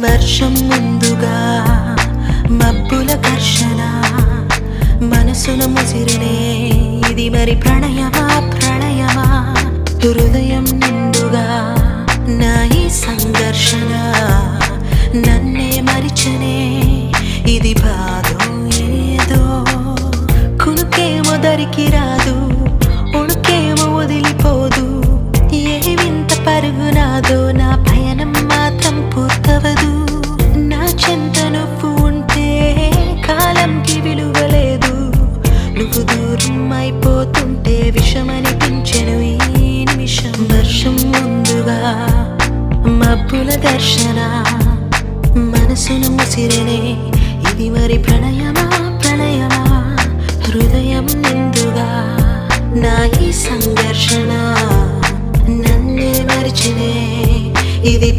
వర్షం ముందుగా మబ్బుల ఘర్షణ మనసును ముసిరినే ఇది మరి ప్రణయమా ప్రణయమా హృదయం నిండుగా నా ఈ సంఘర్షణ నన్నే మరిచనే ఇది బాధో ఏదో కునుకేమో దరికి రాదు ఉణుకేమో వదిలిపోదు ఏ వింత పరుగు నాదో నా పయనం మాత్రం పూర్తవదు నా చెంత నువ్వు ఉంటే కాలంకి విలువలేదు నువ్వు దూరం అయిపోతుంటే విషమనిపించెను ఈ నిమిషం వర్షం ముందుగా మబ్బుల దర్శన మనసును ముసిరినే ఇది మరి ప్రణయమా ప్రణయమా హృదయం నిండుగా నా ఈ సంఘర్షణ నన్నే మరిచినే ఇది